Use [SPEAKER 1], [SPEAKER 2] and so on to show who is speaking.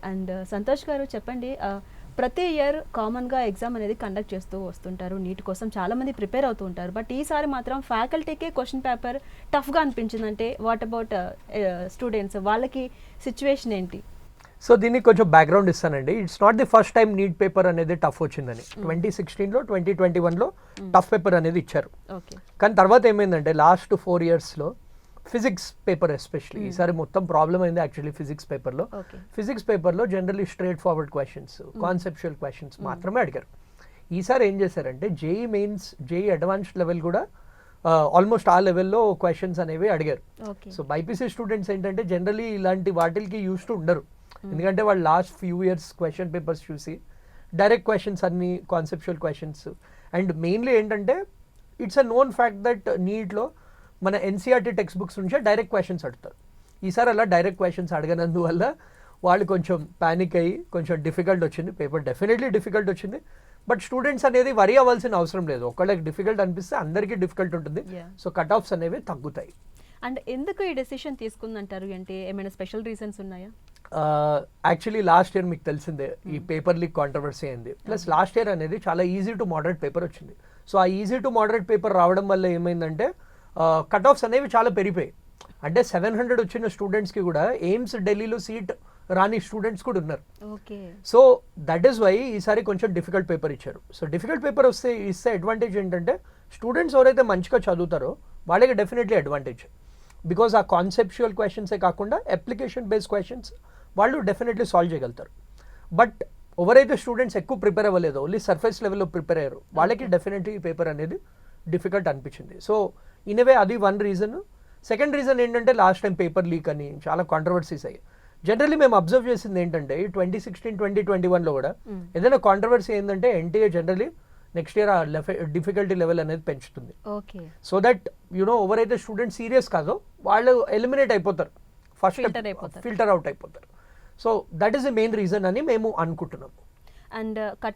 [SPEAKER 1] And Santosh గారు చెప్పండి, ప్రతి ఇయర్ కామన్గా ఎగ్జామ్ అనేది కండక్ట్ చేస్తూ వస్తుంటారు, నీట్ కోసం చాలామంది ప్రిపేర్ అవుతూ ఉంటారు. బట్ ఈసారి మాత్రం ఫ్యాకల్టీకే క్వశ్చన్ పేపర్ టఫ్గా అనిపించిందంటే వాట్ అబౌట్ స్టూడెంట్స్, వాళ్ళకి సిచ్యువేషన్ ఏంటి?
[SPEAKER 2] సో దీనికి కొంచెం బ్యాక్గ్రౌండ్ ఇస్తానండి. It's not the first time neat paper అనేది టఫ్ వచ్చిందని. 2016లో 2021లో టఫ్ పేపర్ అనేది ఇచ్చారు.
[SPEAKER 1] ఓకే.
[SPEAKER 2] కానీ తర్వాత ఏమైందంటే లాస్ట్ 4 yearsలో ఫిజిక్స్ పేపర్ ఎస్పెషల్లీ ఈసారి మొత్తం ప్రాబ్లం అయింది యాక్చువల్లీ ఫిజిక్స్ పేపర్లో. ఫిజిక్స్ పేపర్లో generally straight forward questions, conceptual questions మాత్రమే అడిగారు. ఈసారి ఏం చేశారంటే JEE mains, JEE advanced level కూడా ఆల్మోస్ట్ ఆ లెవెల్లో క్వశ్చన్స్ అనేవి అడిగారు. సో బైపీసీ స్టూడెంట్స్ ఏంటంటే జనరలీ ఇలాంటి వాటికి యూస్ టు ఉండరు, ఎందుకంటే వాళ్ళు last few years question papers చూసి డైరెక్ట్ క్వశ్చన్స్ అన్ని కాన్సెప్చువల్ క్వశ్చన్స్. అండ్ మెయిన్లీ ఏంటంటే it's a known fact that నీట్లో మన ఎన్సీఆర్టీ టెక్స్ట్ బుక్స్ నుంచే డైరెక్ట్ క్వశ్చన్స్ అడుగుతారు. ఈసారి అలా డైరెక్ట్ క్వశ్చన్స్ అడగనందువల్ల వాళ్ళు కొంచెం ప్యానిక్ అయ్యి కొంచెం డిఫికల్ట్ వచ్చింది. పేపర్ డెఫినెట్లీ డిఫికల్ట్ వచ్చింది. బట్ స్టూడెంట్స్ అనేది వరీ అవ్వాల్సిన అవసరం లేదు. ఒకళ్ళకి డిఫికల్ట్ అనిపిస్తే అందరికీ డిఫికల్ట్ ఉంటుంది. సో కట్ ఆఫ్స్ అనేవి తగ్గుతాయి.
[SPEAKER 1] అండ్ ఎందుకు ఈ డెసిషన్ తీసుకుందంటారు అంటే ఏమైనా స్పెషల్ రీజన్స్ ఉన్నాయా?
[SPEAKER 2] యాక్చువల్లీ లాస్ట్ ఇయర్ మీకు తెలిసిందే ఈ పేపర్ లీక్ కాంట్రవర్సీ అయింది. ప్లస్ లాస్ట్ ఇయర్ అనేది చాలా ఈజీ టు మోడరేట్ పేపర్ వచ్చింది. సో ఆ ఈజీ టు మోడరేట్ పేపర్ రావడం వల్ల ఏమైందంటే కట్ ఆఫ్స్ అనేవి చాలా పెరిగిపోయాయి. అంటే 700 వచ్చిన స్టూడెంట్స్కి కూడా ఎయిమ్స్ ఢిల్లీలో సీట్ రాని స్టూడెంట్స్ కూడా ఉన్నారు. సో దట్ ఈస్ వై ఈసారి కొంచెం డిఫికల్ట్ పేపర్ ఇచ్చారు. సో డిఫికల్ట్ పేపర్ ఇస్తే అడ్వాంటేజ్ ఏంటంటే స్టూడెంట్స్ ఎవరైతే మంచిగా చదువుతారో వాళ్ళకి డెఫినెట్లీ అడ్వాంటేజ్. బికాజ్ ఆ కాన్సెప్చువల్ క్వశ్చన్సే కాకుండా అప్లికేషన్ బేస్డ్ క్వశ్చన్స్ వాళ్ళు డెఫినెట్లీ సాల్వ్ చేయగలుగుతారు. బట్ ఎవరైతే స్టూడెంట్స్ ఎక్కువ ప్రిపేర్ అవ్వలేదో, ఓన్లీ సర్ఫేస్ లెవెల్లో ప్రిపేర్ అయ్యారు, వాళ్ళకి డెఫినెట్లీ ఈ పేపర్ అనేది డిఫికల్ట్ అనిపించింది. సో ఇన్ వే అది వన్ రీజన్. సెకండ్ రీజన్ ఏంటంటే లాస్ట్ టైం పేపర్ లీక్ అని చాలా కాంట్రవర్సీస్ అయ్యాయి. జనరల్లీ మేము అబ్జర్వ్ చేసింది ఏంటంటే 2016, 2021లో కూడా ఏదైనా కాంట్రవర్సీ ఏంటంటే ఎన్టీఏ జనరల్లీ నెక్స్ట్ ఇయర్ ఆ డిఫికల్టీ లెవెల్ అనేది పెంచుతుంది. సో దట్ యునో ఎవరైతే స్టూడెంట్ సీరియస్ కాదో వాళ్ళు ఎలిమినేట్ అయిపోతారు, ఫస్ట్ ఫిల్టర్ అవుట్ అయిపోతారు. So that is the main reason అని మేము అనుకుంటున్నాము.
[SPEAKER 1] And cut